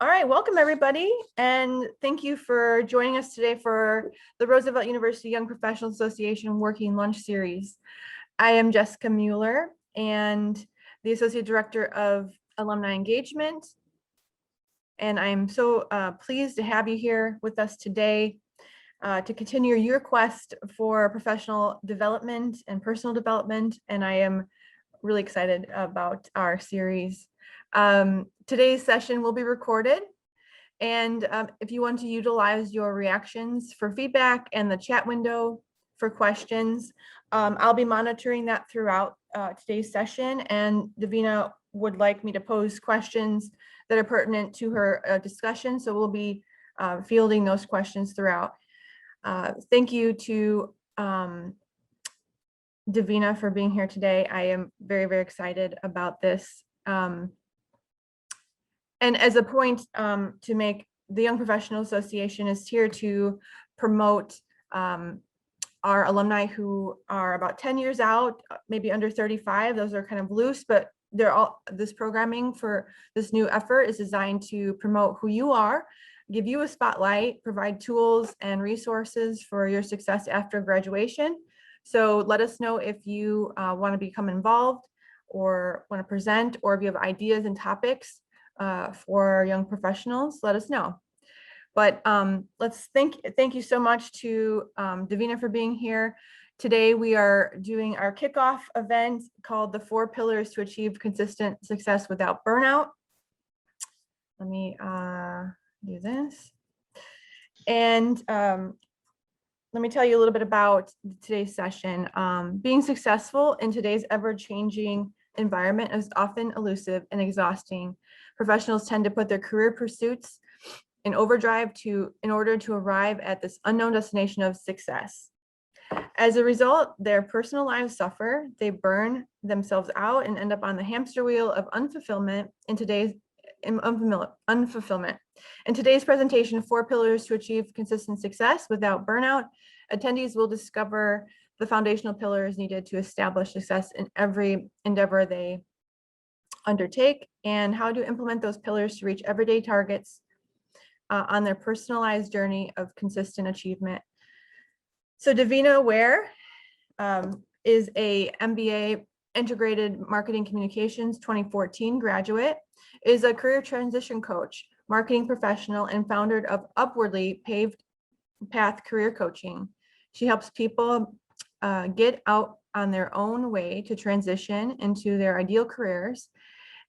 All right, welcome everybody, and thank you for joining us today for the Roosevelt University Young Professionals Association Working Lunch Series. I am Jessica Mueller and the Associate Director of Alumni Engagement, and I'm so pleased to have you here with us today to continue your quest for professional development and personal development, and I am really excited about our series. Today's session will be recorded, and if you want to utilize your reactions for feedback and the chat window for questions, I'll be monitoring that throughout today's session, and Davina would like me to pose questions that are pertinent to her discussion, so we'll be fielding those questions throughout. Thank you to Davina for being here today. I am very, very excited about this. And as a point to make, the Young Professional Association is here to promote our alumni who are about 10 years out, maybe under 35. Those are kind of loose, but they're all, this programming for this new effort is designed to promote who you are, give you a spotlight, provide tools and resources for your success after graduation. So let us know if you want to become involved or want to present, or if you have ideas and topics for young professionals, let us know. But let's thank you so much to Davina for being here. Today we are doing our kickoff event called The 4 Pillars to Achieve Consistent Success Without Burnout. Let me do this. And let me tell you a little bit about today's session. Being successful in today's ever-changing environment is often elusive and exhausting. Professionals tend to put their career pursuits in overdrive in order to arrive at this unknown destination of success. As a result, their personal lives suffer, they burn themselves out and end up on the hamster wheel of unfulfillment in today's unfulfillment. In today's presentation, 4 Pillars to Achieve Consistent Success Without Burnout, attendees will discover the foundational pillars needed to establish success in every endeavor they undertake, and how to implement those pillars to reach everyday targets on their personalized journey of consistent achievement. So Davina Ware is a MBA Integrated Marketing Communications 2014 graduate, is a career transition coach, marketing professional, and founder of Upwardly Paved Path career coaching. She helps people get out on their own way to transition into their ideal careers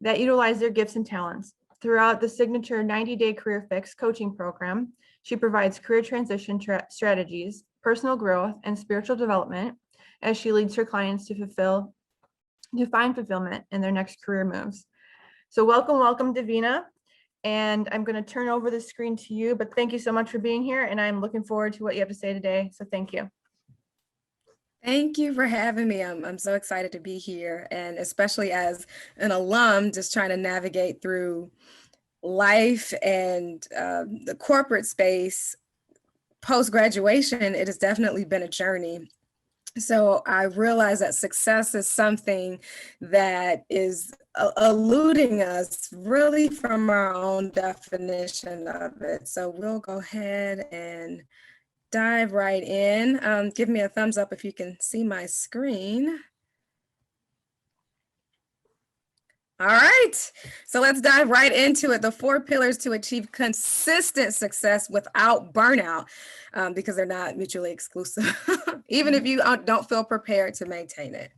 that utilize their gifts and talents. Throughout the signature 90-day career fix coaching program, she provides career transition strategies, personal growth, and spiritual development as she leads her clients to find fulfillment in their next career moves. So welcome, Davina. And I'm going to turn over the screen to you, but thank you so much for being here, and I'm looking forward to what you have to say today. So thank you. Thank you for having me. I'm so excited to be here, and especially as an alum, just trying to navigate through life and the corporate space post-graduation. It has definitely been a journey. So I realize that success is something that is eluding us really from our own definition of it. So we'll go ahead and dive right in. Give me a thumbs up if you can see my screen. All right, so let's dive right into it. The 4 pillars to achieve consistent success without burnout, because they're not mutually exclusive, even if you don't feel prepared to maintain it.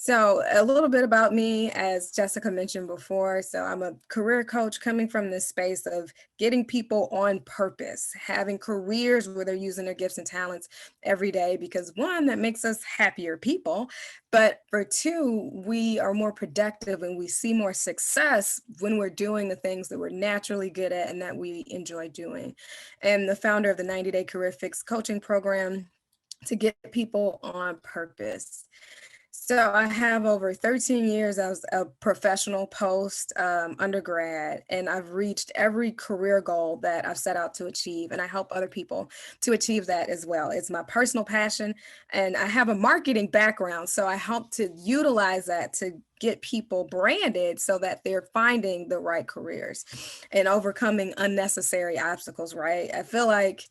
So a little bit about me, as Jessica mentioned before. So I'm a career coach coming from this space of getting people on purpose, having careers where they're using their gifts and talents every day, because 1, that makes us happier people. But for 2, we are more productive and we see more success when we're doing the things that we're naturally good at and that we enjoy doing. And the founder of the 90-day career fix coaching program to get people on purpose. So I have over 13 years as a professional post undergrad, and I've reached every career goal that I've set out to achieve, and I help other people to achieve that as well. It's my personal passion, and I have a marketing background, so I help to utilize that to get people branded so that they're finding the right careers and overcoming unnecessary obstacles, right? I feel like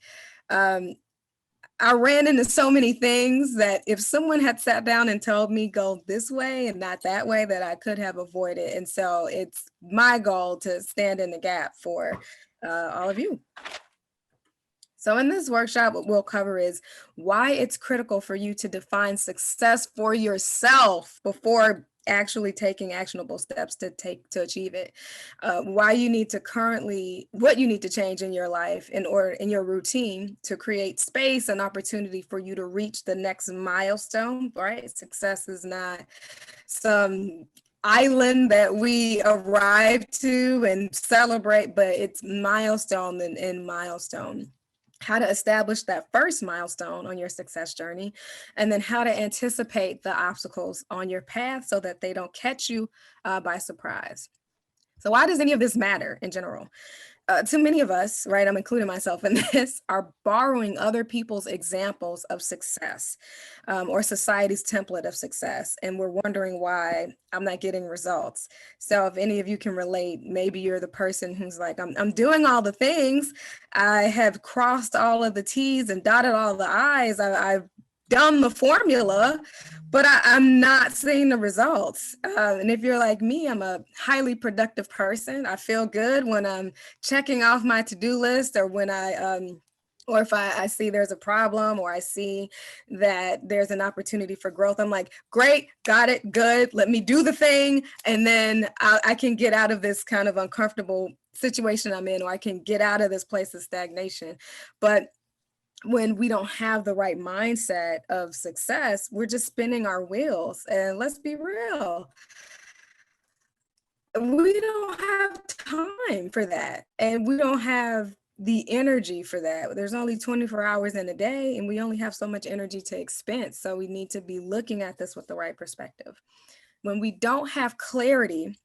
I ran into so many things that if someone had sat down and told me go this way and not that way, that I could have avoided. And so it's my goal to stand in the gap for all of you. So in this workshop, what we'll cover is why it's critical for you to define success for yourself before actually taking actionable steps to achieve it. Why you need to what you need to change in your life in your routine to create space and opportunity for you to reach the next milestone, right? Success is not some island that we arrive to and celebrate, but it's milestone and milestone. How to establish that first milestone on your success journey, and then how to anticipate the obstacles on your path so that they don't catch you by surprise. So why does any of this matter in general? Too many of us, right, I'm including myself in this, are borrowing other people's examples of success or society's template of success. And we're wondering why I'm not getting results. So if any of you can relate, maybe you're the person who's like, I'm doing all the things. I have crossed all of the T's and dotted all the I's. I've done the formula, but I'm not seeing the results. And if you're like me, I'm a highly productive person. I feel good when I'm checking off my to-do list, or when or if I see there's a problem, or I see that there's an opportunity for growth. I'm like, great, got it, good, let me do the thing. And then I can get out of this kind of uncomfortable situation I'm in, or I can get out of this place of stagnation. But when we don't have the right mindset of success, we're just spinning our wheels. And let's be real, we don't have time for that. And we don't have the energy for that. There's only 24 hours in a day, and we only have so much energy to expense. So we need to be looking at this with the right perspective. When we don't have clarity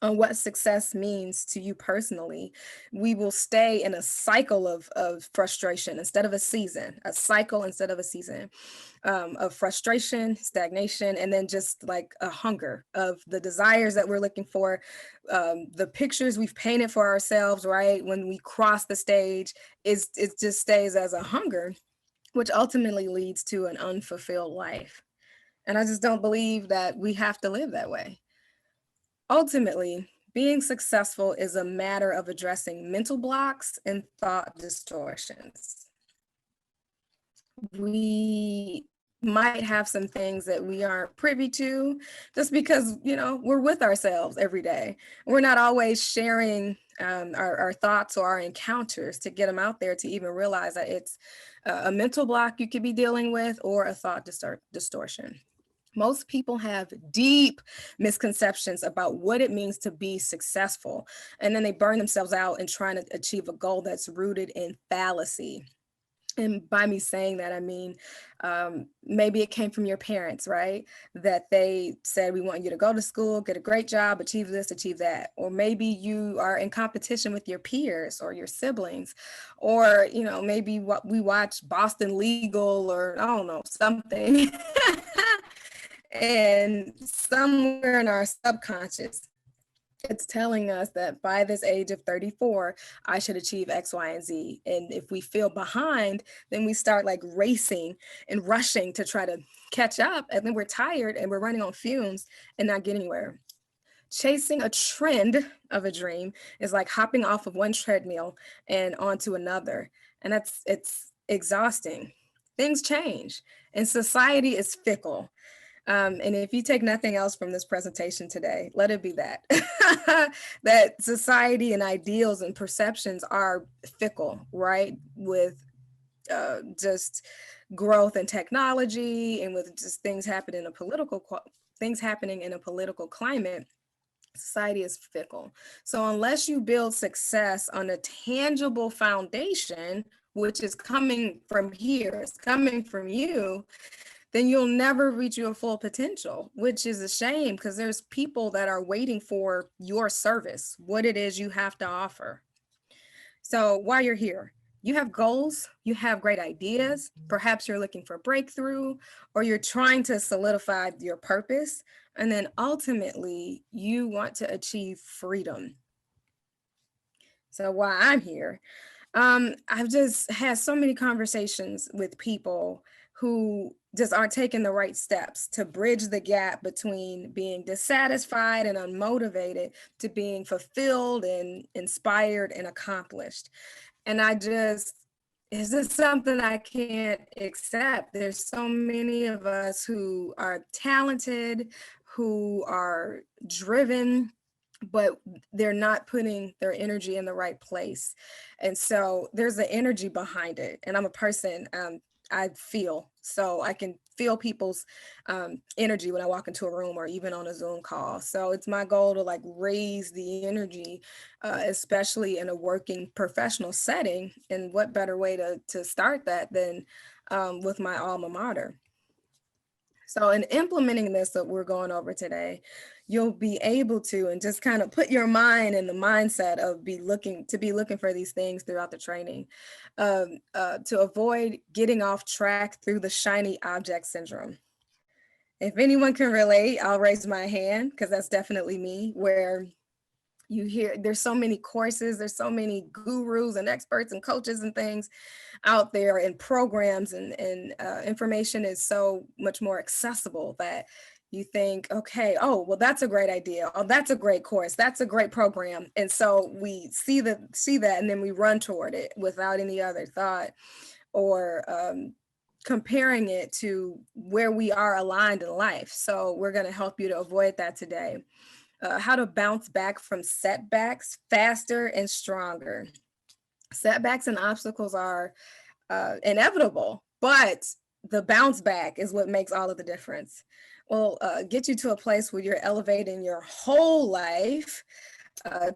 on what success means to you personally, we will stay in a cycle of frustration instead of a cycle instead of a season of frustration, stagnation, and then just like a hunger of the desires that we're looking for, the pictures we've painted for ourselves, right? When we cross the stage, it just stays as a hunger, which ultimately leads to an unfulfilled life. And I just don't believe that we have to live that way. Ultimately, being successful is a matter of addressing mental blocks and thought distortions. We might have some things that we aren't privy to just because, we're with ourselves every day. We're not always sharing our thoughts or our encounters to get them out there to even realize that it's a mental block you could be dealing with, or a thought distortion. Most people have deep misconceptions about what it means to be successful, and then they burn themselves out in trying to achieve a goal that's rooted in fallacy. And by me saying that, I mean, maybe it came from your parents, right? That they said, we want you to go to school, get a great job, achieve this, achieve that. Or maybe you are in competition with your peers or your siblings, or, maybe we watch Boston Legal, or I don't know, something. And somewhere in our subconscious, it's telling us that by this age of 34, I should achieve X, Y, and Z. And if we feel behind, then we start like racing and rushing to try to catch up. And then we're tired and we're running on fumes and not getting anywhere. Chasing a trend of a dream is like hopping off of one treadmill and onto another. And it's exhausting. Things change, and society is fickle. And if you take nothing else from this presentation today, let it be that, that society and ideals and perceptions are fickle, right? With just growth and technology, and with just things happening in a political climate, society is fickle. So unless you build success on a tangible foundation, which is coming from here, it's coming from you, then you'll never reach your full potential, which is a shame because there's people that are waiting for your service, what it is you have to offer. So while you're here, you have goals, you have great ideas, perhaps you're looking for breakthrough, or you're trying to solidify your purpose. And then ultimately, you want to achieve freedom. So while I'm here, I've just had so many conversations with people who just aren't taking the right steps to bridge the gap between being dissatisfied and unmotivated to being fulfilled and inspired and accomplished. And it's just something I can't accept. There's so many of us who are talented, who are driven, but they're not putting their energy in the right place. And so there's the energy behind it. And I'm a person, I feel, so I can feel people's energy when I walk into a room or even on a Zoom call. So it's my goal to like raise the energy, especially in a working professional setting. And what better way to start that than with my alma mater. So in implementing this that we're going over today, you'll be able to, and just kind of put your mind in the mindset of be looking for these things throughout the training, to avoid getting off track through the shiny object syndrome. If anyone can relate, I'll raise my hand because that's definitely me, where you hear there's so many courses, there's so many gurus and experts and coaches and things out there and programs and information is so much more accessible that you think, okay, oh, well, that's a great idea. Oh, that's a great course. That's a great program. And so we see that and then we run toward it without any other thought or comparing it to where we are aligned in life. So we're going to help you to avoid that today. How to bounce back from setbacks faster and stronger. Setbacks and obstacles are inevitable, but the bounce back is what makes all of the difference. Will get you to a place where you're elevating your whole life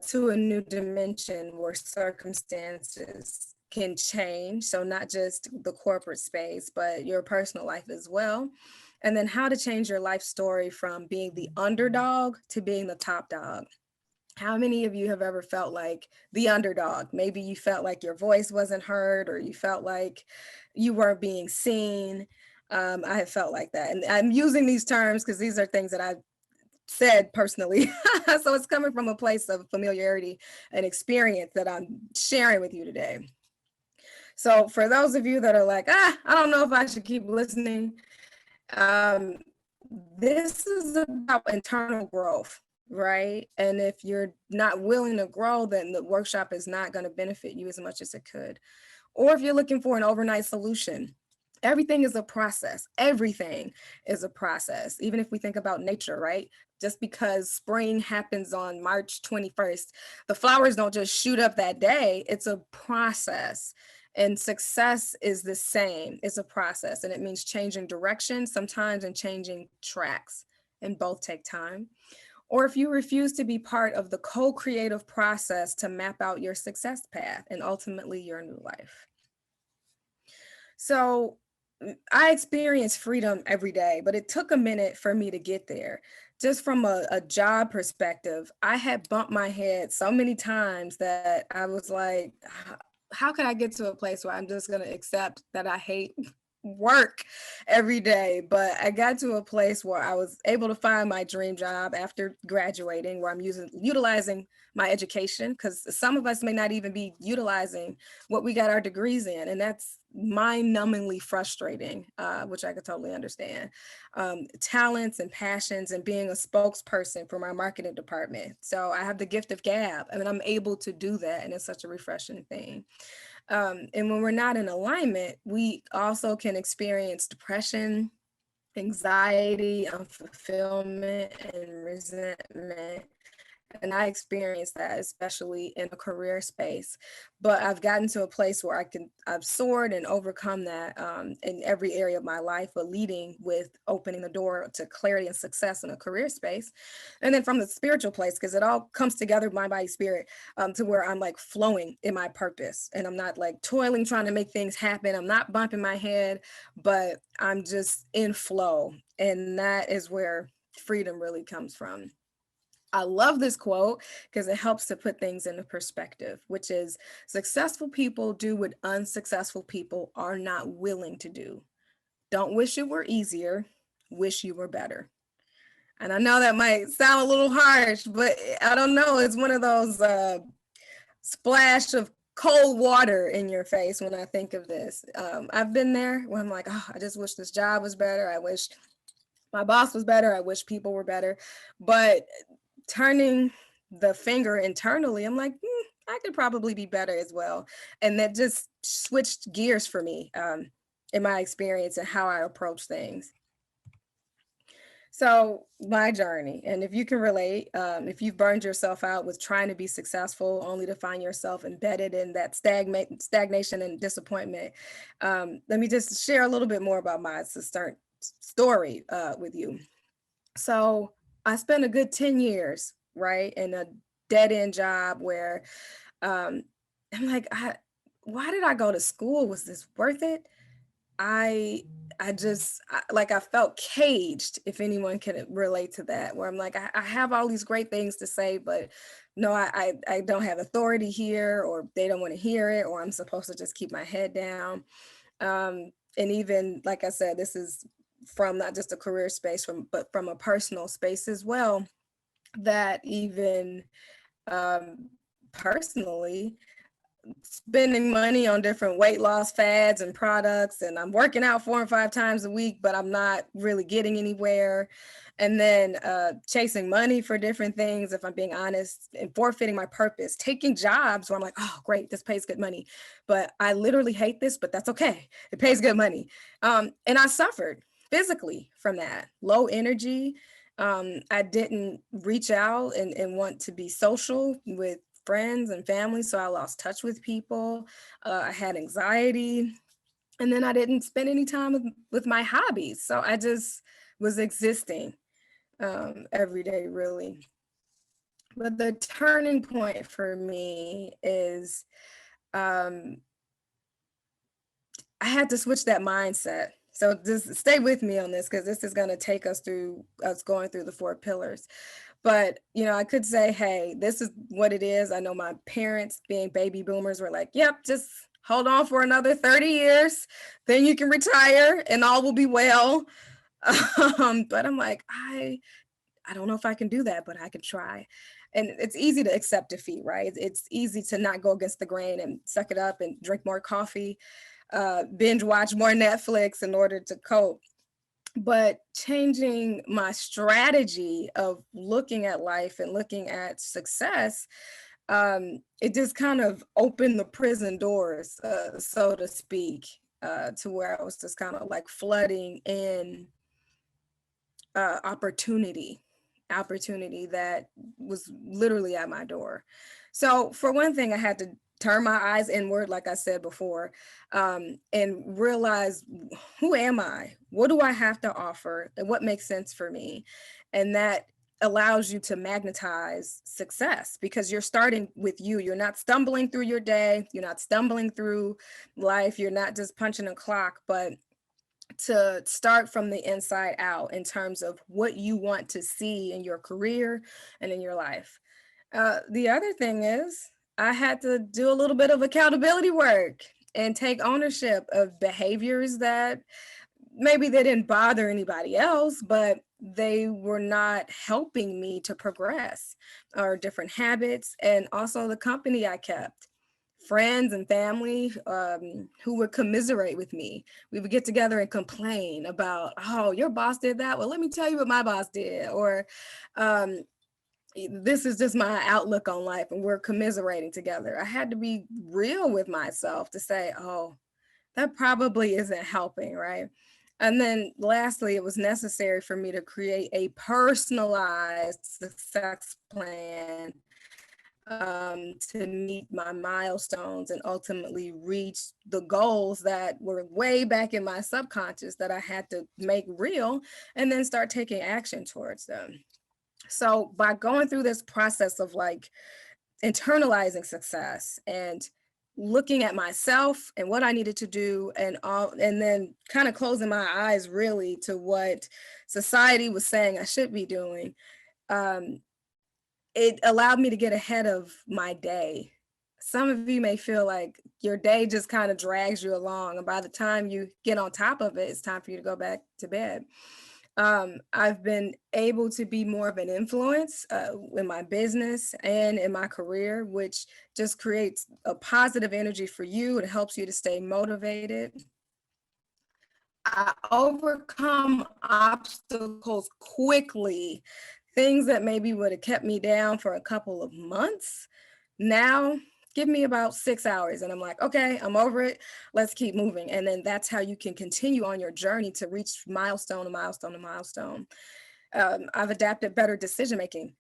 to a new dimension where circumstances can change. So not just the corporate space, but your personal life as well. And then how to change your life story from being the underdog to being the top dog. How many of you have ever felt like the underdog? Maybe you felt like your voice wasn't heard, or you felt like you weren't being seen. I have felt like that. And I'm using these terms because these are things that I've said personally. So it's coming from a place of familiarity and experience that I'm sharing with you today. So for those of you that are like, I don't know if I should keep listening, this is about internal growth, right? And if you're not willing to grow, then the workshop is not going to benefit you as much as it could. Or if you're looking for an overnight solution, everything is a process. Everything is a process. Even if we think about nature, right? Just because spring happens on March 21st, the flowers don't just shoot up that day. It's a process. And success is the same. It's a process, and it means changing direction sometimes and changing tracks, and both take time. Or if you refuse to be part of the co-creative process to map out your success path and ultimately your new life. So I experience freedom every day, but it took a minute for me to get there. Just from a job perspective, I had bumped my head so many times that I was like, how can I get to a place where I'm just going to accept that I hate work every day? But I got to a place where I was able to find my dream job after graduating, where I'm utilizing my education, because some of us may not even be utilizing what we got our degrees in. And that's mind-numbingly frustrating, which I could totally understand. Talents and passions and being a spokesperson for my marketing department. So I have the gift of gab, and I'm able to do that. And it's such a refreshing thing. And when we're not in alignment, we also can experience depression, anxiety, unfulfillment, and resentment And I experienced that, especially in a career space. But I've gotten to a place where I've soared and overcome that in every area of my life, but leading with opening the door to clarity and success in a career space. And then from the spiritual place, because it all comes together, mind, body, spirit, to where I'm like flowing in my purpose. And I'm not like toiling, trying to make things happen. I'm not bumping my head, but I'm just in flow. And that is where freedom really comes from. I love this quote because it helps to put things into perspective, which is successful people do what unsuccessful people are not willing to do. Don't wish it were easier, wish you were better. And I know that might sound a little harsh, but I don't know. It's one of those splash of cold water in your face when I think of this. I've been there when I'm like, oh, I just wish this job was better. I wish my boss was better. I wish people were better. But turning the finger internally, I'm like, I could probably be better as well. And that just switched gears for me in my experience and how I approach things. So my journey, and if you can relate, if you've burned yourself out with trying to be successful only to find yourself embedded in that stagnation and disappointment, let me just share a little bit more about my story with you. So I spent a good 10 years, right, in a dead-end job where I'm like, why did I go to school? Was this worth it? I felt caged, if anyone can relate to that, where I'm like, I have all these great things to say, but no, I don't have authority here, or they don't want to hear it, or I'm supposed to just keep my head down. And even, like I said, this is from not just a career space, but from a personal space as well, that even personally, spending money on different weight loss fads and products, and I'm working out 4 and 5 times a week, but I'm not really getting anywhere. And then chasing money for different things, if I'm being honest, and forfeiting my purpose, taking jobs where I'm like, oh, great, this pays good money, but I literally hate this, but that's okay. It pays good money. And I suffered physically from that. Low energy. I didn't reach out and want to be social with friends and family, so I lost touch with people. I had anxiety, and then I didn't spend any time with my hobbies. So I just was existing every day, really. But the turning point for me is I had to switch that mindset. So just stay with me on this, because this is going to take us through us going through the 4 pillars. But, I could say, hey, this is what it is. I know my parents, being baby boomers, were like, yep, just hold on for another 30 years. Then you can retire and all will be well. But I'm like, I don't know if I can do that, but I can try. And it's easy to accept defeat, right? It's easy to not go against the grain and suck it up and drink more coffee, binge watch more Netflix in order to cope. But changing my strategy of looking at life and looking at success, it just kind of opened the prison doors, so to speak, to where I was just kind of like flooding in opportunity that was literally at my door. So for one thing, I had to turn my eyes inward, like I said before, and realize, who am I? What do I have to offer? And what makes sense for me? And that allows you to magnetize success, because you're starting with you. You're not stumbling through your day. You're not stumbling through life. You're not just punching a clock, but to start from the inside out in terms of what you want to see in your career and in your life. The other thing is, I had to do a little bit of accountability work and take ownership of behaviors that maybe they didn't bother anybody else, but they were not helping me to progress, or different habits, and also the company I kept. Friends and family who would commiserate with me. We would get together and complain about, oh, your boss did that. Well, let me tell you what my boss did. Or this is just my outlook on life, and we're commiserating together. I had to be real with myself to say, oh, that probably isn't helping, right? And then lastly, it was necessary for me to create a personalized success plan to meet my milestones and ultimately reach the goals that were way back in my subconscious that I had to make real and then start taking action towards them. So by going through this process of like internalizing success and looking at myself and what I needed to do and then kind of closing my eyes really to what society was saying I should be doing, um, it allowed me to get ahead of my day. Some of you may feel like your day just kind of drags you along, and by the time you get on top of it, it's time for you to go back to bed. I've been able to be more of an influence in my business and in my career, which just creates a positive energy for you. It helps you to stay motivated. I overcome obstacles quickly, things that maybe would have kept me down for a couple of months. Now, give me about 6 hours and I'm like, okay, I'm over it. Let's keep moving. And then that's how you can continue on your journey to reach milestone to milestone to milestone. I've adapted better decision-making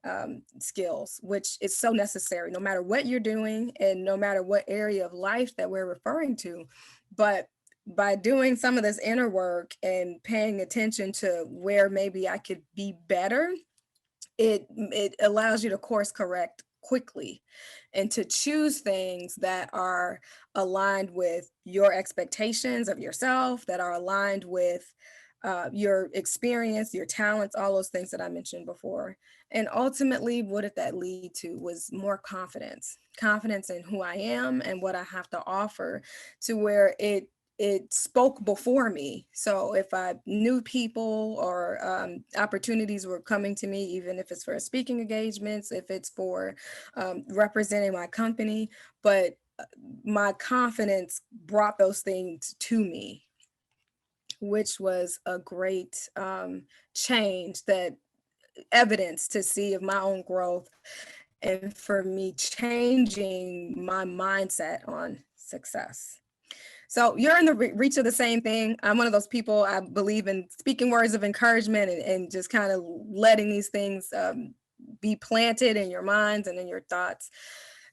skills, which is so necessary, no matter what you're doing and no matter what area of life that we're referring to. But by doing some of this inner work and paying attention to where maybe I could be better, it allows you to course correct quickly and to choose things that are aligned with your expectations of yourself, that are aligned with your experience, your talents, all those things that I mentioned before. And ultimately, what did that lead to was more confidence, confidence in who I am and what I have to offer, to where it spoke before me. So if I knew people or opportunities were coming to me, even if it's for speaking engagements, if it's for representing my company, but my confidence brought those things to me, which was a great change, that evidence to see of my own growth and for me changing my mindset on success. So you're in the reach of the same thing. I'm one of those people, I believe in speaking words of encouragement and just kind of letting these things be planted in your minds and in your thoughts.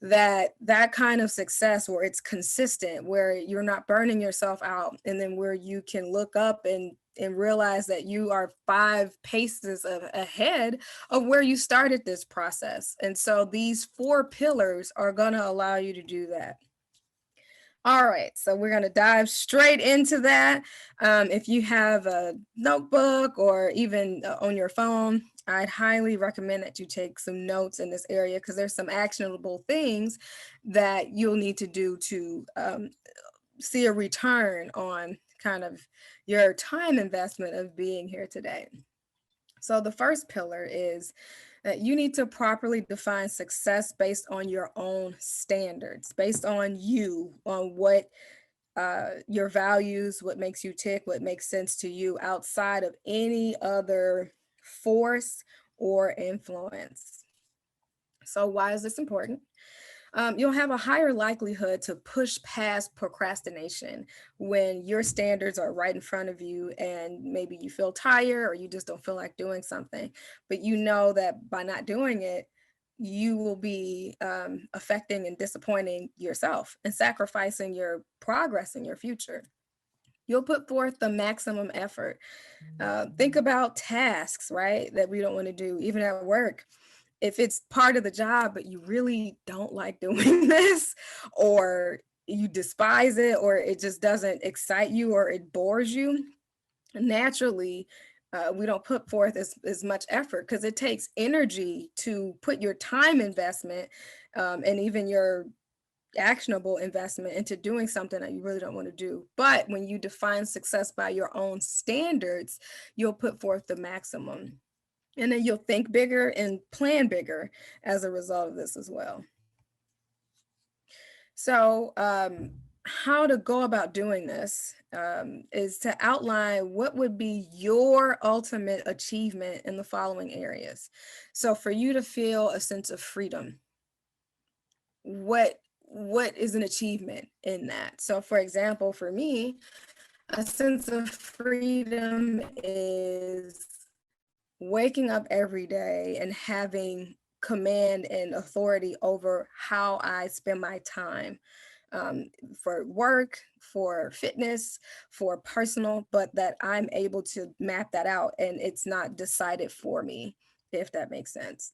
That kind of success where it's consistent, where you're not burning yourself out, and then where you can look up and realize that you are 5 paces ahead of where you started this process. And so these 4 pillars are going to allow you to do that. All right, so we're going to dive straight into that. If you have a notebook or even on your phone, I'd highly recommend that you take some notes in this area, because there's some actionable things that you'll need to do to see a return on kind of your time investment of being here today. So the first pillar is that you need to properly define success based on your own standards, based on you, on what your values, what makes you tick, what makes sense to you outside of any other force or influence. So why is this important? You'll have a higher likelihood to push past procrastination when your standards are right in front of you and maybe you feel tired or you just don't feel like doing something, but you know that by not doing it, you will be affecting and disappointing yourself and sacrificing your progress in your future. You'll put forth the maximum effort. Think about tasks, right, that we don't want to do, even at work. If it's part of the job, but you really don't like doing this, or you despise it, or it just doesn't excite you, or it bores you, naturally, we don't put forth as much effort, because it takes energy to put your time investment and even your actionable investment into doing something that you really don't want to do. But when you define success by your own standards, you'll put forth the maximum. And then you'll think bigger and plan bigger as a result of this as well. So how to go about doing this is to outline what would be your ultimate achievement in the following areas. So for you to feel a sense of freedom, what is an achievement in that? So for example, for me, A sense of freedom is waking up every day and having command and authority over how I spend my time, for work, for fitness, for personal, but that I'm able to map that out and it's not decided for me, if that makes sense.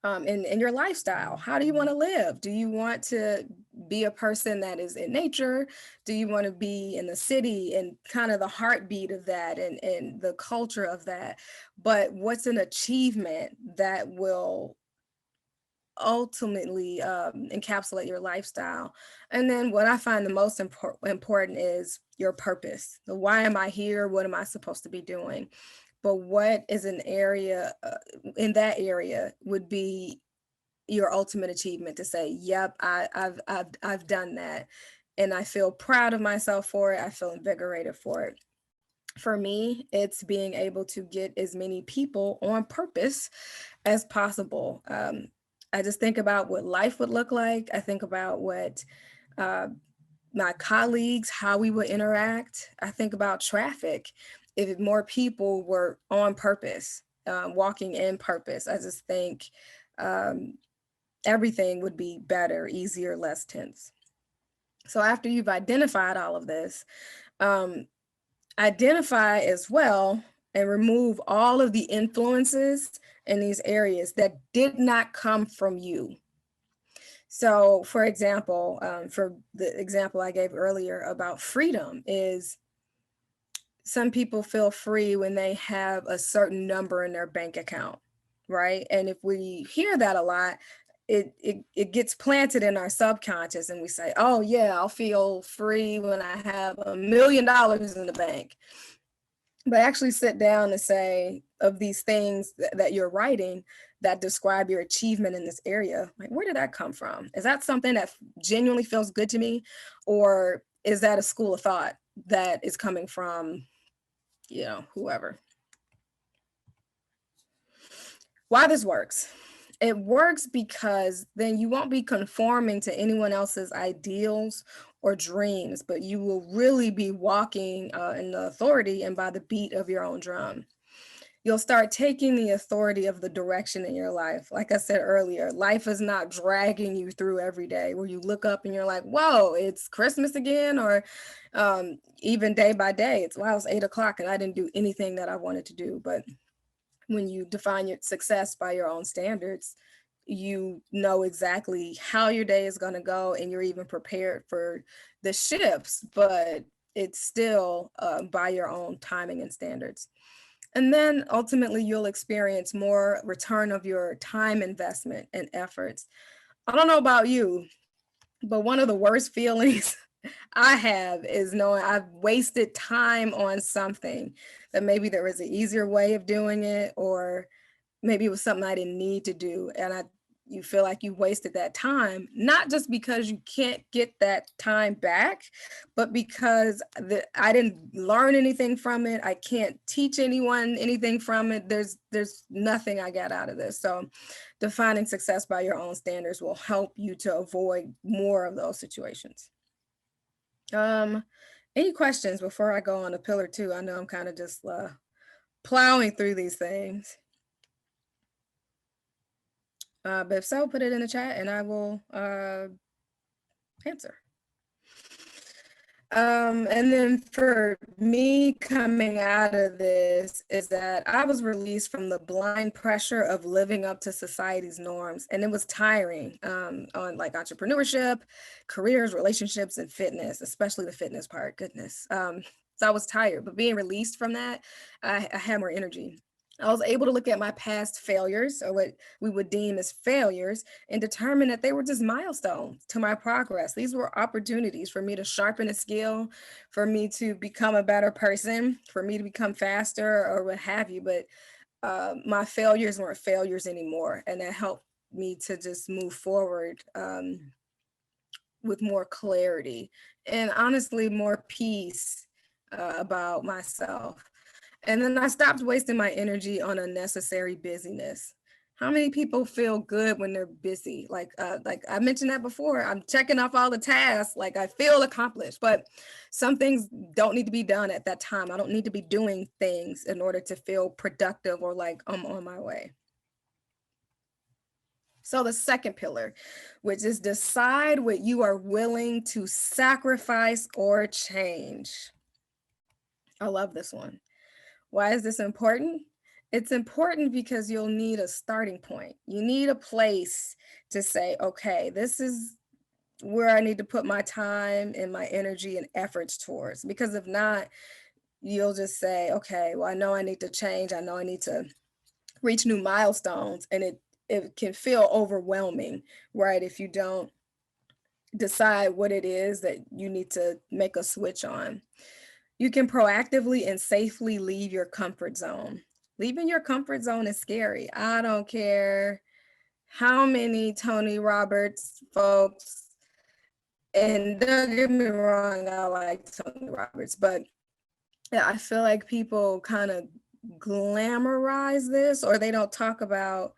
In your lifestyle, how do you want to live? Do you want to be a person that is in nature? Do you want to be in the city and kind of the heartbeat of that and the culture of that? But what's an achievement that will ultimately encapsulate your lifestyle? And then what I find the most important is your purpose. The why am I here? What am I supposed to be doing? But what is an area in that area would be your ultimate achievement to say, yep, I've done that. And I feel proud of myself for it. I feel invigorated for it. For me, it's being able to get as many people on purpose as possible. I just think about what life would look like. I think about what my colleagues, how we would interact. I think about traffic. If more people were on purpose, walking in purpose, I just think everything would be better, easier, less tense. So after you've identified all of this, identify as well and remove all of the influences in these areas that did not come from you. So for example, for the example I gave earlier about freedom is some people feel free when they have a certain number in their bank account, right? And if we hear that a lot, it gets planted in our subconscious and we say, oh yeah, I'll feel free when I have $1 million in the bank. But actually sit down and say, of these things that you're writing that describe your achievement in this area, like, where did that come from? Is that something that genuinely feels good to me? Or is that a school of thought that is coming from, whoever? Why this works? It works because then you won't be conforming to anyone else's ideals or dreams, but you will really be walking in the authority and by the beat of your own drum. You'll start taking the authority of the direction in your life. Like I said earlier, life is not dragging you through every day where you look up and you're like, whoa, it's Christmas again, or even day by day, it's, wow, it's 8 o'clock and I didn't do anything that I wanted to do. But when you define your success by your own standards, you know exactly how your day is going to go and you're even prepared for the shifts, but it's still by your own timing and standards. And then ultimately you'll experience more return of your time investment and efforts. I don't know about you, but one of the worst feelings I have is knowing I've wasted time on something that maybe there was an easier way of doing it, or maybe it was something I didn't need to do. And you feel like you wasted that time, not just because you can't get that time back, but because I didn't learn anything from it. I can't teach anyone anything from it. There's nothing I got out of this. So defining success by your own standards will help you to avoid more of those situations. Any questions before I go on to pillar 2? I know I'm kind of just plowing through these things. But if so, put it in the chat and I will answer. And then for me coming out of this is that I was released from the blind pressure of living up to society's norms. And it was tiring on like entrepreneurship, careers, relationships, and fitness, especially the fitness part, goodness. So I was tired, but being released from that, I had more energy. I was able to look at my past failures, or what we would deem as failures, and determine that they were just milestones to my progress. These were opportunities for me to sharpen a skill, for me to become a better person, for me to become faster, or what have you. But my failures weren't failures anymore. And that helped me to just move forward with more clarity and honestly more peace about myself. And then I stopped wasting my energy on unnecessary busyness. How many people feel good when they're busy? Like I mentioned that before, I'm checking off all the tasks, like I feel accomplished, but some things don't need to be done at that time. I don't need to be doing things in order to feel productive or like I'm on my way. So the second pillar, which is decide what you are willing to sacrifice or change. I love this one. Why is this important? It's important because you'll need a starting point. You need a place to say, okay, this is where I need to put my time and my energy and efforts towards. Because if not, you'll just say, okay, well, I know I need to change. I know I need to reach new milestones. And it can feel overwhelming, right? If you don't decide what it is that you need to make a switch on. You can proactively and safely leave your comfort zone. Leaving your comfort zone is scary. I don't care how many Tony Roberts folks, and don't get me wrong, I like Tony Roberts, but yeah, I feel like people kind of glamorize this, or they don't talk about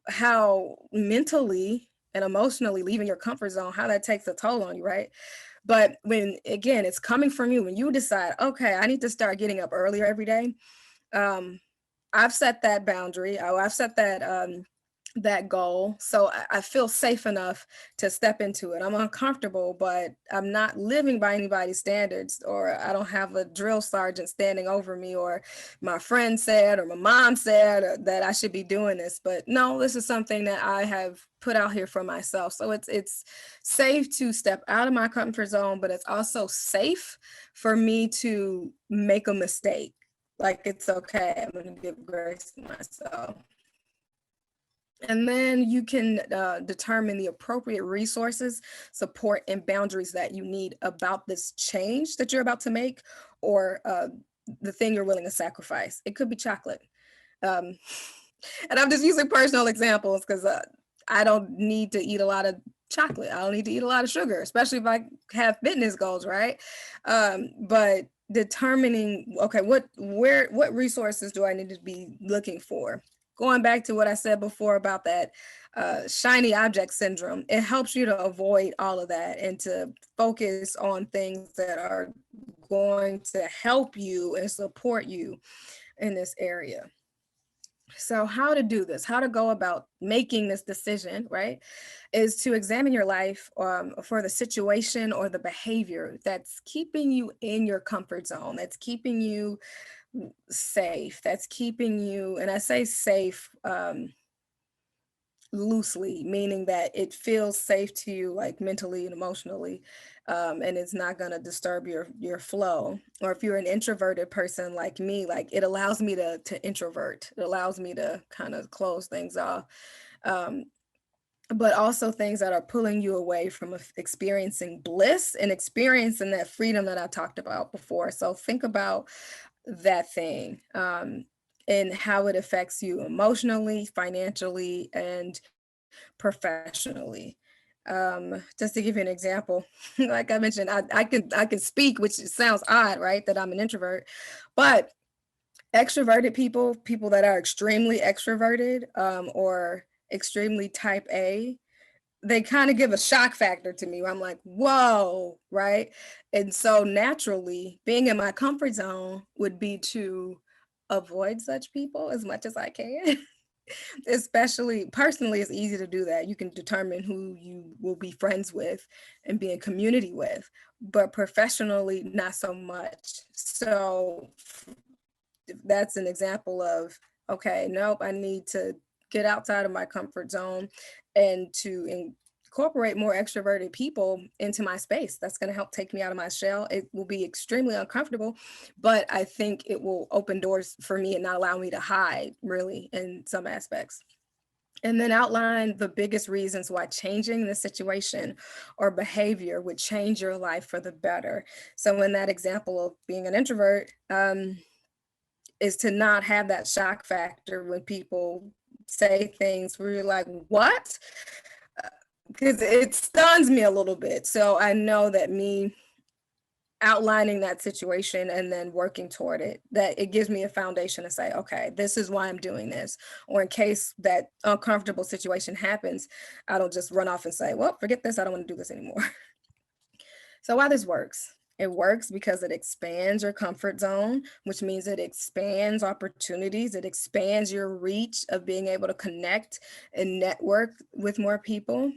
how mentally and emotionally leaving your comfort zone, how that takes a toll on you, right? But when, again, it's coming from you, when you decide, okay, I need to start getting up earlier every day. I've set that boundary. I've set that goal. So I feel safe enough to step into it. I'm uncomfortable, but I'm not living by anybody's standards, or I don't have a drill sergeant standing over me, or my friend said, or my mom said that I should be doing this. But no, this is something that I have put out here for myself. So it's safe to step out of my comfort zone, but it's also safe for me to make a mistake. Like, it's okay. I'm going to give grace to myself. And then you can determine the appropriate resources, support, and boundaries that you need about this change that you're about to make, or the thing you're willing to sacrifice. It could be chocolate. And I'm just using personal examples because I don't need to eat a lot of chocolate. I don't need to eat a lot of sugar, especially if I have fitness goals, right? But determining, okay, what resources do I need to be looking for? Going back to what I said before about that shiny object syndrome, it helps you to avoid all of that and to focus on things that are going to help you and support you in this area. So how to do this, how to go about making this decision, right, is to examine your life for the situation or the behavior that's keeping you in your comfort zone, that's keeping you safe, that's keeping you, and I say safe loosely, meaning that it feels safe to you, like mentally and emotionally, and it's not going to disturb your flow. Or if you're an introverted person like me, like it allows me to introvert. It allows me to kind of close things off. But also things that are pulling you away from experiencing bliss and experiencing that freedom that I talked about before. So think about that thing. And how it affects you emotionally, financially, and professionally. Just to give you an example, like I mentioned, I can speak, which sounds odd, right? That I'm an introvert, but extroverted people that are extremely extroverted, or extremely type A, they kind of give a shock factor to me where I'm like, whoa, right? And so naturally, being in my comfort zone would be to avoid such people as much as I can. Especially personally, it's easy to do that. You can determine who you will be friends with and be in community with, but professionally, not so much. So that's an example of, okay, nope, I need to get outside of my comfort zone and to incorporate more extroverted people into my space. That's going to help take me out of my shell. It will be extremely uncomfortable, but I think it will open doors for me and not allow me to hide, really, in some aspects. And then outline the biggest reasons why changing the situation or behavior would change your life for the better. So in that example of being an introvert, is to not have that shock factor when people say things where you're like, what? Because it stuns me a little bit. So I know that me outlining that situation and then working toward it, that it gives me a foundation to say, okay, this is why I'm doing this. Or in case that uncomfortable situation happens, I don't just run off and say, well, forget this, I don't want to do this anymore. So why this works? It works because it expands your comfort zone, which means it expands opportunities. It expands your reach of being able to connect and network with more people.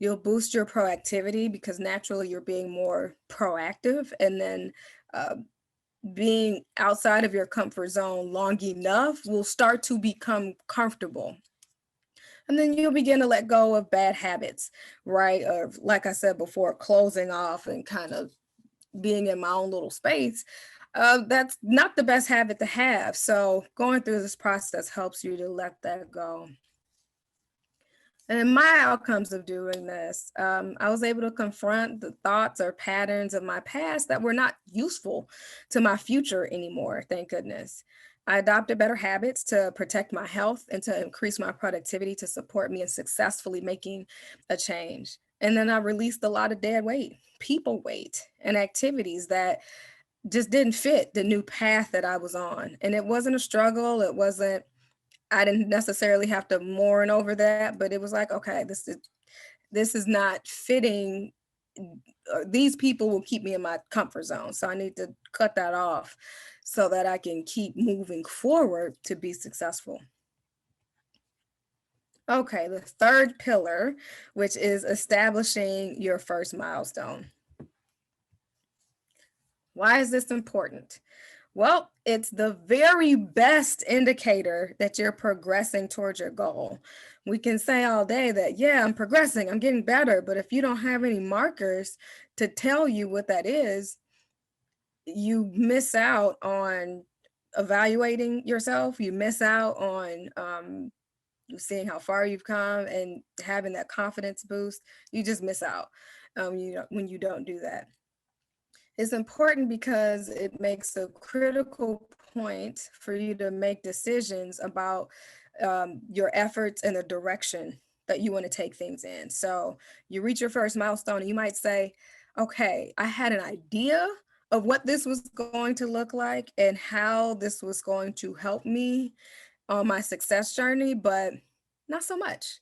You'll boost your proactivity because naturally you're being more proactive, and then being outside of your comfort zone long enough will start to become comfortable. And then you'll begin to let go of bad habits, right? Or like I said before, closing off and kind of being in my own little space. That's not the best habit to have. So going through this process helps you to let that go. And my outcomes of doing this, I was able to confront the thoughts or patterns of my past that were not useful to my future anymore, thank goodness. I adopted better habits to protect my health and to increase my productivity to support me in successfully making a change. And then I released a lot of dead weight, people weight, and activities that just didn't fit the new path that I was on. And it wasn't a struggle. I didn't necessarily have to mourn over that, but it was like, okay, this is not fitting. These people will keep me in my comfort zone. So I need to cut that off so that I can keep moving forward to be successful. Okay, the third pillar, which is establishing your first milestone. Why is this important? Well, it's the very best indicator that you're progressing towards your goal. We can say all day that, yeah, I'm progressing, I'm getting better, but if you don't have any markers to tell you what that is, you miss out on evaluating yourself, you miss out on seeing how far you've come and having that confidence boost. You just miss out when you don't do that. It's important because it makes a critical point for you to make decisions about your efforts and the direction that you want to take things in. So you reach your first milestone and you might say, okay, I had an idea of what this was going to look like and how this was going to help me on my success journey, but not so much.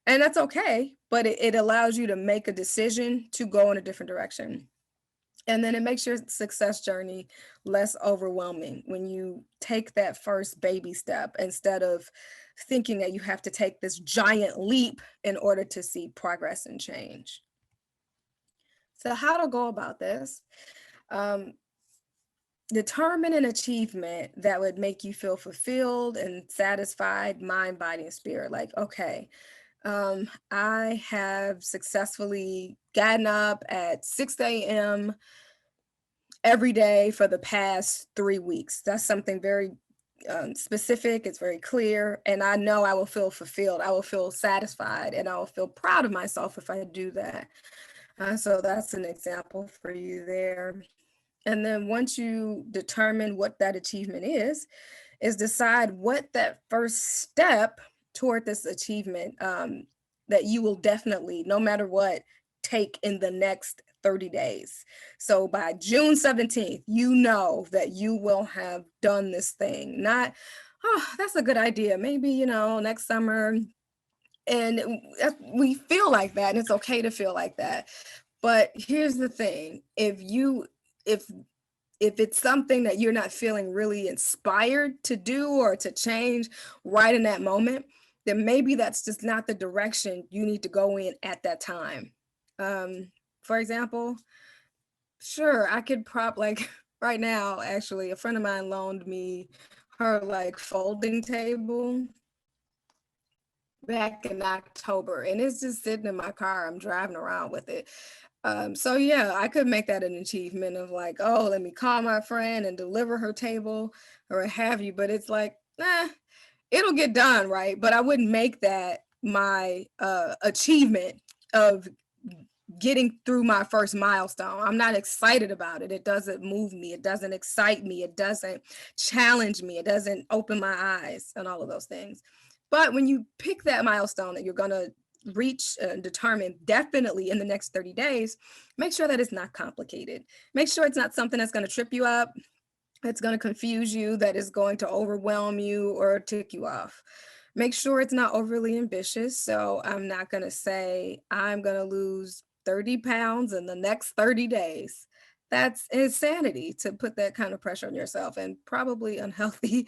And that's okay, but it allows you to make a decision to go in a different direction. And then it makes your success journey less overwhelming when you take that first baby step instead of thinking that you have to take this giant leap in order to see progress and change. So how to go about this? Determine an achievement that would make you feel fulfilled and satisfied, mind, body, and spirit. Like, okay, I have successfully gotten up at 6 a.m. every day for the past 3 weeks. That's something very specific. It's very clear. And I know I will feel fulfilled. I will feel satisfied and I will feel proud of myself if I do that. So that's an example for you there. And then once you determine what that achievement is decide what that first step toward this achievement that you will definitely, no matter what, take in the next 30 days. So by June 17th, you know that you will have done this thing. Not, oh, that's a good idea. Maybe, next summer. And we feel like that, and it's okay to feel like that. But here's the thing. If it's something that you're not feeling really inspired to do or to change right in that moment, then maybe that's just not the direction you need to go in at that time. For example, sure, I could right now, actually, a friend of mine loaned me her folding table back in October, and it's just sitting in my car. I'm driving around with it. So yeah, I could make that an achievement of oh, let me call my friend and deliver her table or what have you. But it's it'll get done, right? But I wouldn't make that my achievement of getting through my first milestone. I'm not excited about it. It doesn't move me. It doesn't excite me. It doesn't challenge me. It doesn't open my eyes and all of those things. But when you pick that milestone that you're going to reach and determine definitely in the next 30 days, make sure that it's not complicated. Make sure it's not something that's going to trip you up, that's going to confuse you, that is going to overwhelm you or tick you off. Make sure it's not overly ambitious. So I'm not going to say I'm going to lose 30 pounds in the next 30 days. That's insanity to put that kind of pressure on yourself, and probably unhealthy.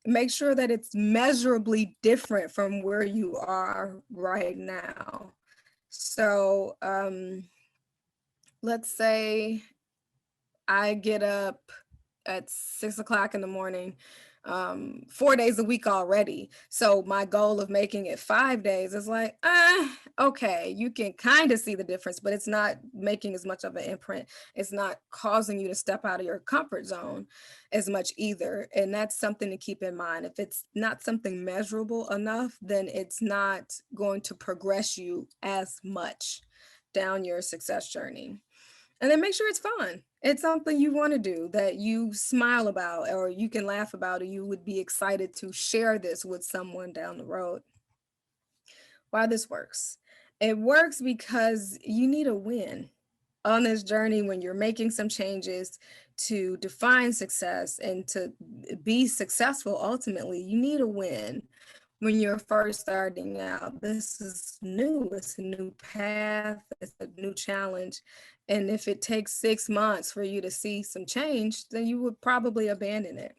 Make sure that it's measurably different from where you are right now. So let's say I get up at 6 o'clock in the morning, 4 days a week already. So my goal of making it 5 days is like, okay, you can kind of see the difference, but it's not making as much of an imprint. It's not causing you to step out of your comfort zone as much either. And that's something to keep in mind. If it's not something measurable enough, then it's not going to progress you as much down your success journey. And then make sure it's fun. It's something you want to do, that you smile about, or you can laugh about, or you would be excited to share this with someone down the road. Why this works? It works because you need a win on this journey when you're making some changes to define success and to be successful. Ultimately, you need a win. When you're first starting out, this is new, it's a new path, it's a new challenge. And if it takes 6 months for you to see some change, then you would probably abandon it.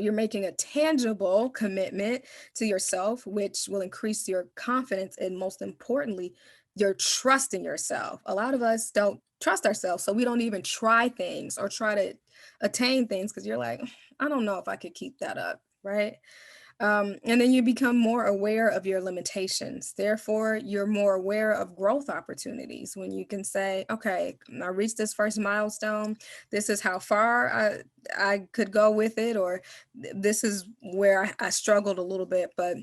You're making a tangible commitment to yourself, which will increase your confidence. And most importantly, you're trusting yourself. A lot of us don't trust ourselves, so we don't even try things or try to attain things because you're like, I don't know if I could keep that up, right? And then you become more aware of your limitations. Therefore, you're more aware of growth opportunities when you can say, okay, I reached this first milestone. This is how far I could go with it, or this is where I struggled a little bit, but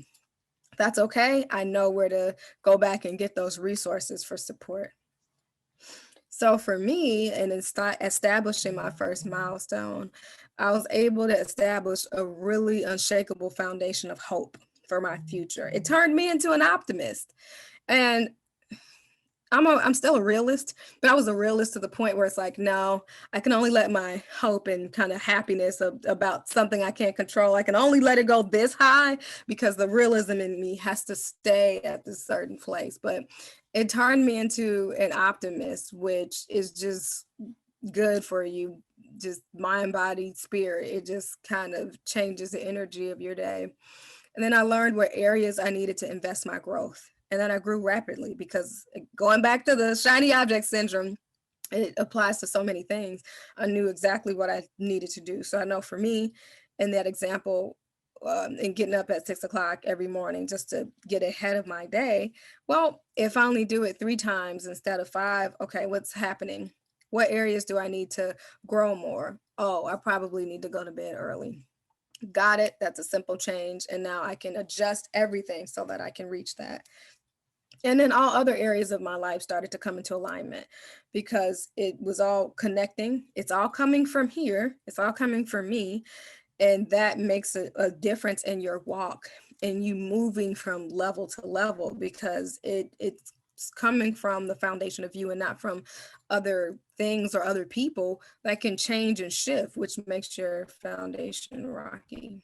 that's okay. I know where to go back and get those resources for support. So for me, in establishing my first milestone, I was able to establish a really unshakable foundation of hope for my future. It turned me into an optimist. And I'm still a realist, but I was a realist to the point where it's like, no, I can only let my hope and kind of happiness about something I can't control. I can only let it go this high because the realism in me has to stay at this certain place. But it turned me into an optimist, which is just good for you, just mind, body, spirit. It just kind of changes the energy of your day. And then I learned what areas I needed to invest my growth. And then I grew rapidly because, going back to the shiny object syndrome, it applies to so many things. I knew exactly what I needed to do. So I know for me, in that example, and getting up at 6 o'clock every morning just to get ahead of my day. Well, if I only do it 3 times instead of 5, okay, what's happening? What areas do I need to grow more? Oh, I probably need to go to bed early. Got it. That's a simple change. And now I can adjust everything so that I can reach that. And then all other areas of my life started to come into alignment because it was all connecting. It's all coming from here. It's all coming from me. And that makes a difference in your walk and you moving from level to level because it's coming from the foundation of you and not from other things or other people that can change and shift, which makes your foundation rocky.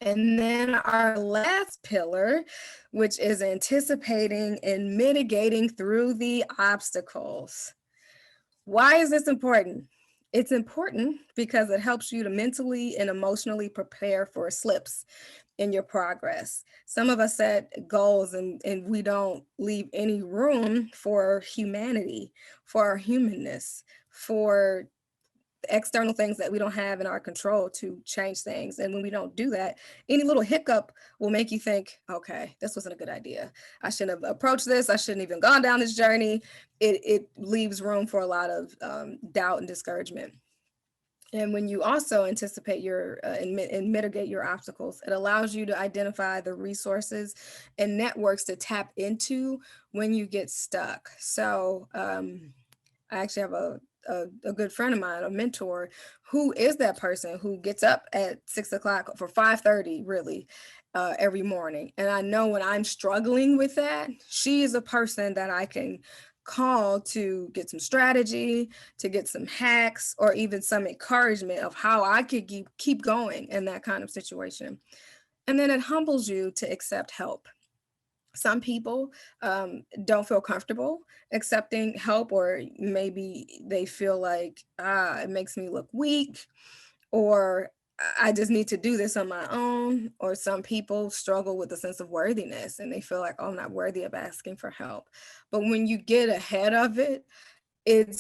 And then our last pillar, which is anticipating and mitigating through the obstacles. Why is this important? It's important because it helps you to mentally and emotionally prepare for slips in your progress. Some of us set goals and we don't leave any room for humanity, for our humanness, for external things that we don't have in our control to change things. And when we don't do that, any little hiccup will make you think, okay, this wasn't a good idea. I shouldn't have approached this. I shouldn't even gone down this journey. It leaves room for a lot of doubt and discouragement. And when you also anticipate and mitigate your obstacles, it allows you to identify the resources and networks to tap into when you get stuck. So I actually have a good friend of mine, a mentor, who is that person who gets up at 6 o'clock for 5:30 really, every morning. And I know when I'm struggling with that, she is a person that I can call to get some strategy, to get some hacks, or even some encouragement of how I could keep going in that kind of situation. And then it humbles you to accept help. Some people don't feel comfortable accepting help, or maybe they feel like, it makes me look weak, or I just need to do this on my own. Or some people struggle with a sense of worthiness and they feel like, oh, I'm not worthy of asking for help. But when you get ahead of it, it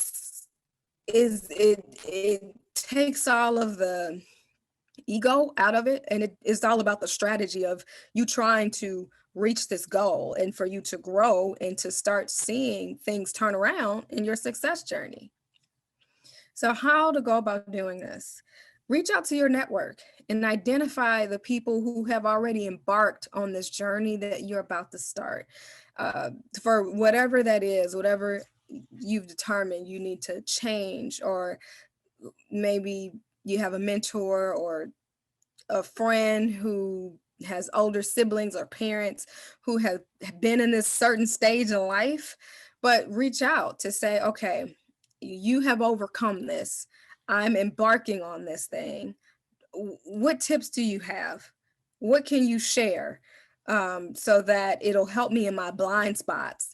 takes all of the ego out of it, and it's all about the strategy of you trying to reach this goal and for you to grow and to start seeing things turn around in your success journey. So how to go about doing this? Reach out to your network and identify the people who have already embarked on this journey that you're about to start. For whatever that is, whatever you've determined you need to change, or maybe you have a mentor or a friend who has older siblings or parents who have been in this certain stage in life, but reach out to say, okay, you have overcome this. I'm embarking on this thing. What tips do you have? What can you share, so that it'll help me in my blind spots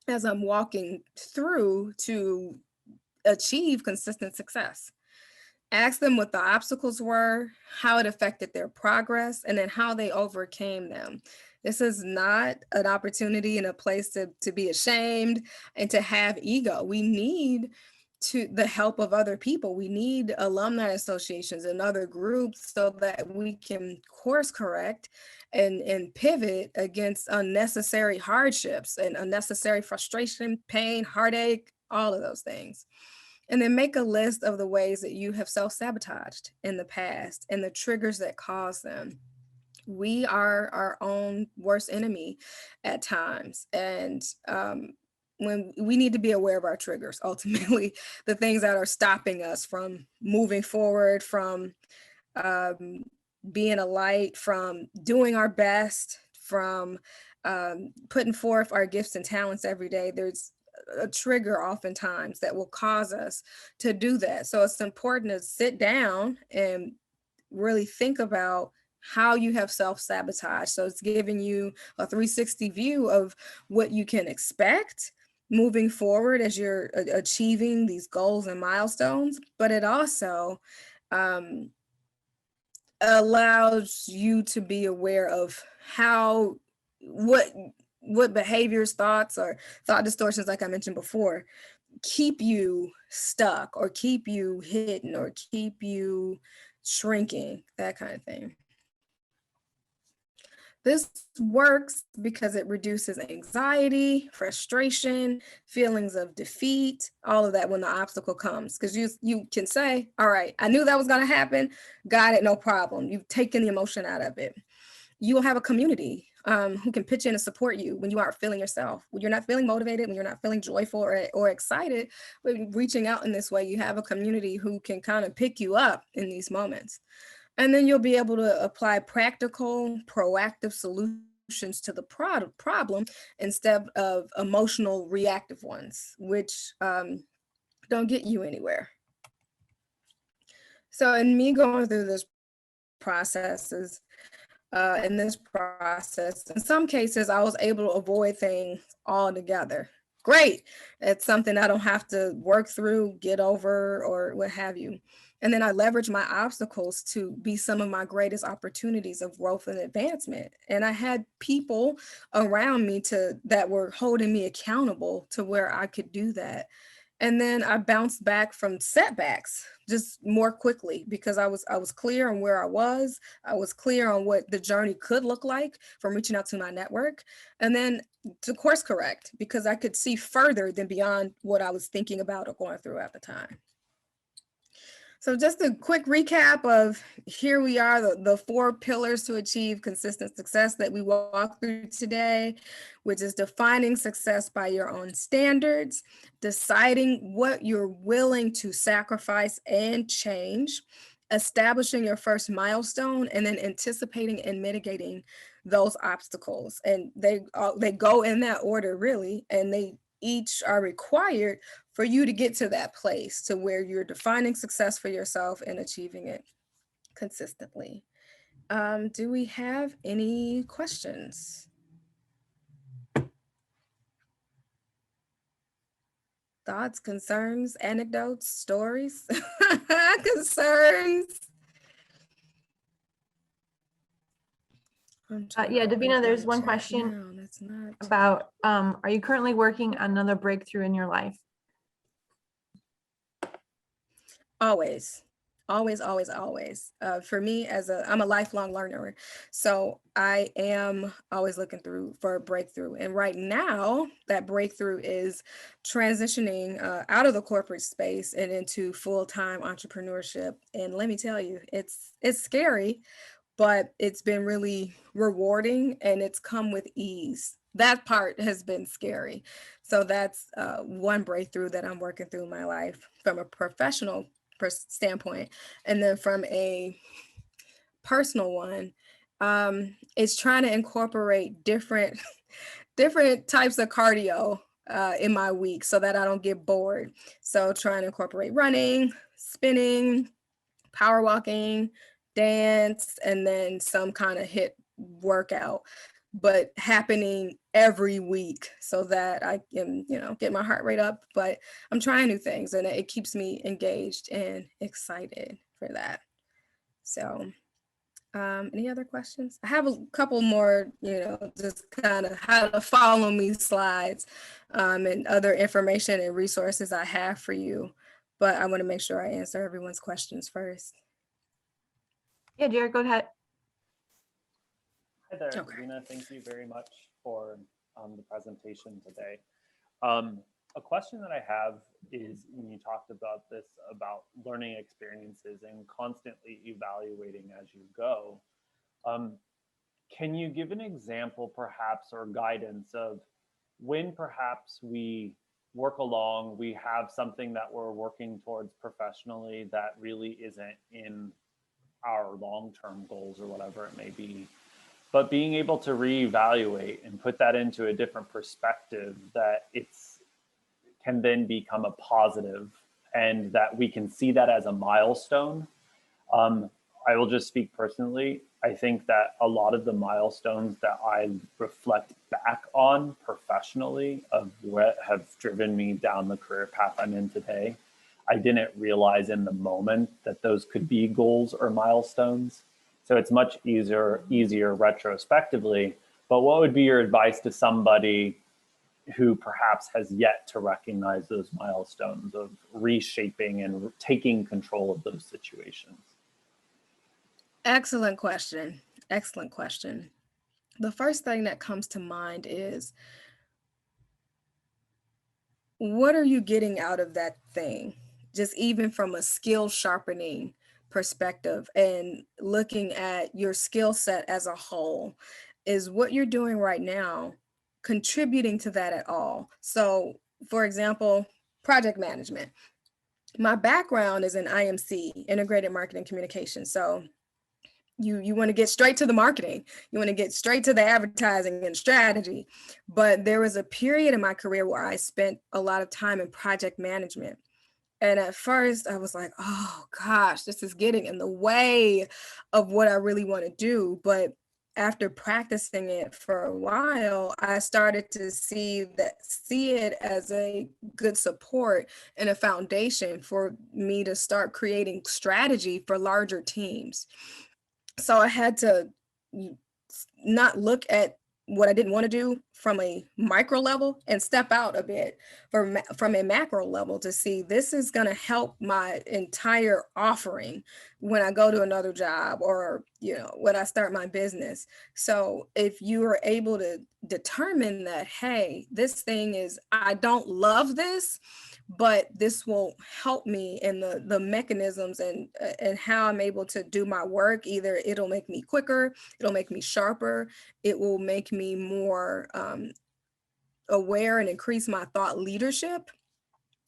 as I'm walking through to achieve consistent success? Ask them what the obstacles were, how it affected their progress, and then how they overcame them. This is not an opportunity and a place to be ashamed and to have ego. We need the help of other people. We need alumni associations and other groups so that we can course correct and pivot against unnecessary hardships and unnecessary frustration, pain, heartache, all of those things. And then make a list of the ways that you have self-sabotaged in the past and the triggers that cause them. We are our own worst enemy at times. And when we need to be aware of our triggers, ultimately, the things that are stopping us from moving forward, from being a light, from doing our best, from putting forth our gifts and talents every day. There's a trigger oftentimes that will cause us to do that. So it's important to sit down and really think about how you have self-sabotage. So it's giving you a 360 view of what you can expect moving forward as you're achieving these goals and milestones, but it also allows you to be aware of what behaviors, thoughts, or thought distortions, like I mentioned before, keep you stuck or keep you hidden or keep you shrinking, that kind of thing. This works because it reduces anxiety, frustration, feelings of defeat, all of that when the obstacle comes. Because you can say, all right, I knew that was going to happen. Got it, no problem. You've taken the emotion out of it. You will have a community who can pitch in and support you when you aren't feeling yourself, when you're not feeling motivated, when you're not feeling joyful or excited. But reaching out in this way, you have a community who can kind of pick you up in these moments. And then you'll be able to apply practical, proactive solutions to the problem instead of emotional, reactive ones, which don't get you anywhere. So in me going through this processes, in some cases, I was able to avoid things altogether. Great. It's something I don't have to work through, get over, or what have you. And then I leverage my obstacles to be some of my greatest opportunities of growth and advancement. And I had people around me that were holding me accountable to where I could do that. And then I bounced back from setbacks just more quickly because I was clear on where I was. I was clear on what the journey could look like from reaching out to my network, and then to course correct because I could see further than beyond what I was thinking about or going through at the time. So just a quick recap of here we are, the 4 pillars to achieve consistent success that we walk through today, which is defining success by your own standards, deciding what you're willing to sacrifice and change, establishing your first milestone and then anticipating and mitigating those obstacles. And they go in that order, really, and they each are required for you to get to that place to where you're defining success for yourself and achieving it consistently. Do we have any questions? Thoughts, concerns, anecdotes, stories, concerns? Yeah, Davina, there's one question That's not about, are you currently working on another breakthrough in your life? always. Always, always, always. For me, I'm a lifelong learner, so I am always looking for a breakthrough. And right now, that breakthrough is transitioning out of the corporate space and into full-time entrepreneurship. And let me tell you, it's scary, but it's been really rewarding and it's come with ease. That part has been scary. So that's one breakthrough that I'm working through in my life from a professional standpoint. And then from a personal one, it's trying to incorporate different types of cardio in my week so that I don't get bored. So trying to incorporate running, spinning, power walking, dance, and then some kind of HIIT workout, but happening every week so that I can, get my heart rate up. But I'm trying new things and it keeps me engaged and excited for that. So any other questions? I have a couple more, just kind of how to follow me slides and other information and resources I have for you. But I want to make sure I answer everyone's questions first. Yeah, Jared, go ahead. Hi there, Okay. Davina. Thank you very much for the presentation today. A question that I have is, when you talked about this, about learning experiences and constantly evaluating as you go. Can you give an example, perhaps, or guidance of when perhaps we work along, we have something that we're working towards professionally that really isn't in our long-term goals or whatever it may be, but being able to reevaluate and put that into a different perspective, that can then become a positive and that we can see that as a milestone. I will just speak personally. I think that a lot of the milestones that I reflect back on professionally of what have driven me down the career path I'm in today, I didn't realize in the moment that those could be goals or milestones. So it's much easier retrospectively. But what would be your advice to somebody who perhaps has yet to recognize those milestones of reshaping and taking control of those situations? Excellent question. Excellent question. The first thing that comes to mind is, what are you getting out of that thing? Just even from a skill sharpening perspective and looking at your skill set as a whole, is what you're doing right now contributing to that at all? So, for example, project management. My background is in IMC, Integrated Marketing Communications. So you want to get straight to the marketing, you want to get straight to the advertising and strategy. But there was a period in my career where I spent a lot of time in project management. And at first I was like, oh gosh, this is getting in the way of what I really want to do. But after practicing it for a while, I started to see it as a good support and a foundation for me to start creating strategy for larger teams. So I had to not look at what I didn't want to do from a micro level and step out a bit from a macro level to see this is going to help my entire offering when I go to another job or, when I start my business. So if you are able to determine that, hey, this thing is, I don't love this, but this will help me in the mechanisms and how I'm able to do my work. Either it'll make me quicker, it'll make me sharper, it will make me more aware and increase my thought leadership.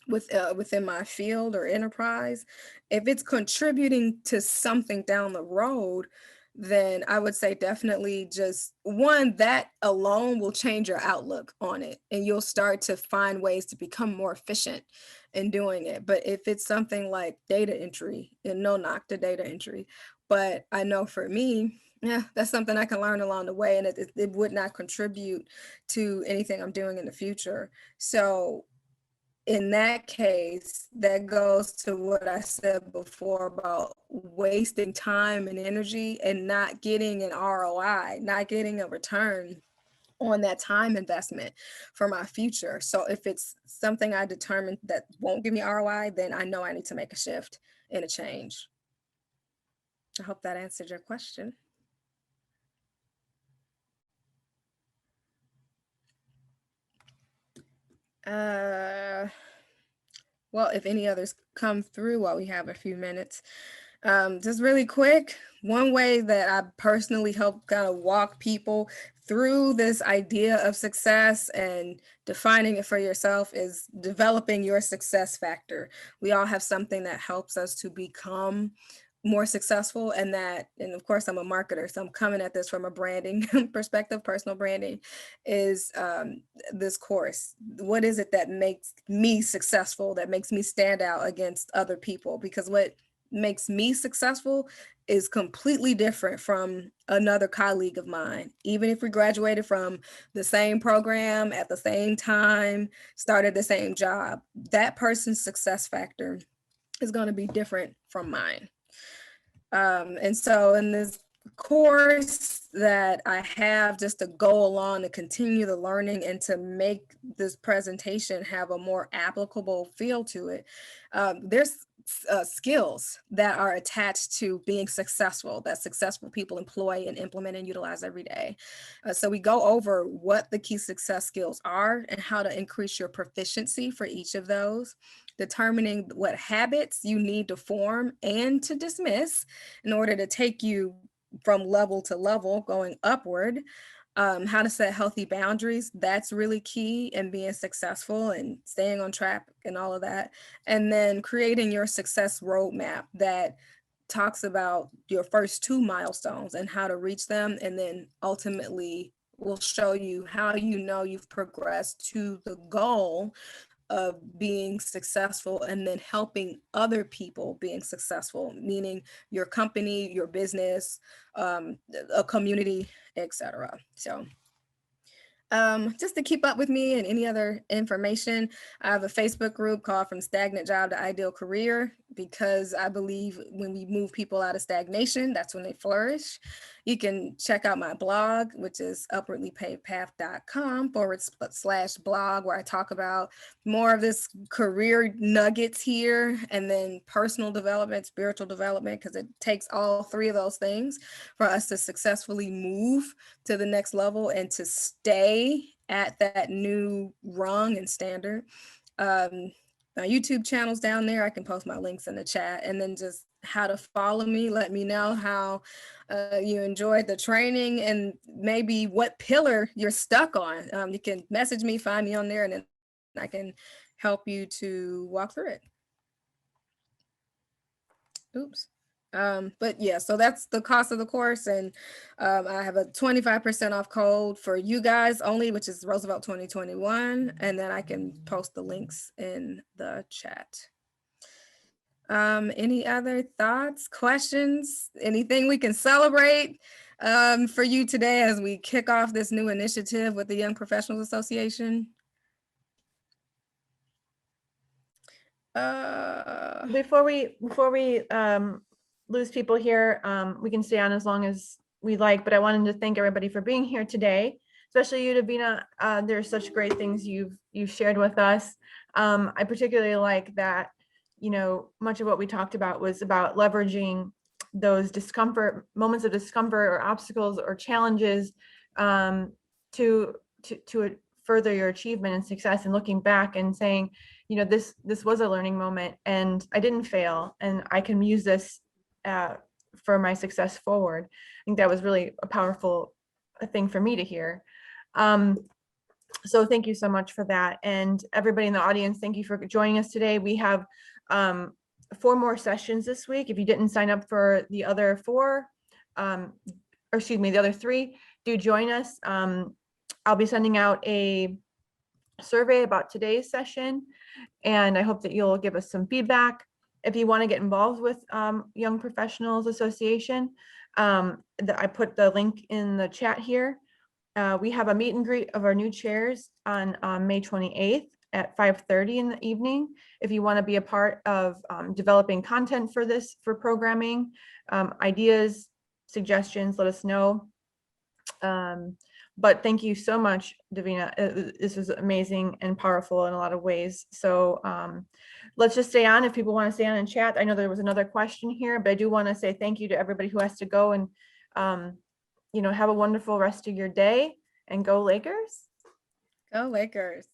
within my field or enterprise, if it's contributing to something down the road, then I would say definitely just one, that alone will change your outlook on it, and you'll start to find ways to become more efficient in doing it. But if it's something like data entry, and no knock to data entry, but I know for me, yeah, that's something I can learn along the way, and it would not contribute to anything I'm doing in the future. So in that case, that goes to what I said before about wasting time and energy and not getting an ROI, not getting a return on that time investment for my future. So if it's something I determined that won't give me ROI, then I know I need to make a shift and a change. I hope that answered your question. Well, if any others come through while we have a few minutes, just really quick, one way that I personally help kind of walk people through this idea of success and defining it for yourself is developing your success factor. We all have something that helps us to become more successful, and of course I'm a marketer, so I'm coming at this from a branding perspective. Personal branding is this course. What is it that makes me successful, that makes me stand out against other people? Because what makes me successful is completely different from another colleague of mine. Even if we graduated from the same program at the same time, started the same job, that person's success factor is going to be different from mine. And so in this course that I have, just to go along to continue the learning and to make this presentation have a more applicable feel to it, there's skills that are attached to being successful, that successful people employ and implement and utilize every day. So we go over what the key success skills are and how to increase your proficiency for each of those, determining what habits you need to form and to dismiss in order to take you from level to level going upward, how to set healthy boundaries. That's really key in being successful and staying on track and all of that. And then creating your success roadmap that talks about your first 2 milestones and how to reach them. And then ultimately will show you how you know you've progressed to the goal of being successful, and then helping other people being successful, meaning your company, your business, a community, etc. So just to keep up with me and any other information, I have a Facebook group called From Stagnant Job to Ideal Career, because I believe when we move people out of stagnation, that's when they flourish. You can check out my blog, which is upwardlypavedpath.com/blog, where I talk about more of this career nuggets here, and then personal development, spiritual development, because it takes all 3 of those things for us to successfully move to the next level and to stay at that new rung and standard. My YouTube channel's down there. I can post my links in the chat, and then just how to follow me. Let me know how you enjoyed the training and maybe what pillar you're stuck on. You can message me, find me on there, and then I can help you to walk through it. Oops. But yeah, so that's the cost of the course, and I have a 25% off code for you guys only, which is Roosevelt 2021, and then I can post the links in the chat. Any other thoughts, questions, anything we can celebrate for you today as we kick off this new initiative with the Young Professionals Association? Before we lose people here, we can stay on as long as we like, but I wanted to thank everybody for being here today, especially you, Davina. There's such great things you've shared with us. I particularly like that, you know, much of what we talked about was about leveraging those moments of discomfort or obstacles or challenges to further your achievement and success, and looking back and saying, you know, this was a learning moment and I didn't fail, and I can use this for my success forward. I think that was really a powerful thing for me to hear. So thank you so much for that. And everybody in the audience, thank you for joining us today. We have 4 more sessions this week. If you didn't sign up for the other 4, or excuse me, the other 3, do join us. I'll be sending out a survey about today's session, and I hope that you'll give us some feedback. If you want to get involved with Young Professionals Association, I put the link in the chat here. We have a meet and greet of our new chairs on May 28th at 5:30 in the evening. If you want to be a part of developing content for programming, ideas, suggestions, let us know. But thank you so much, Davina. This was amazing and powerful in a lot of ways. So let's just stay on if people want to stay on and chat. I know there was another question here, but I do want to say thank you to everybody who has to go, and have a wonderful rest of your day, and go Lakers. Go Lakers.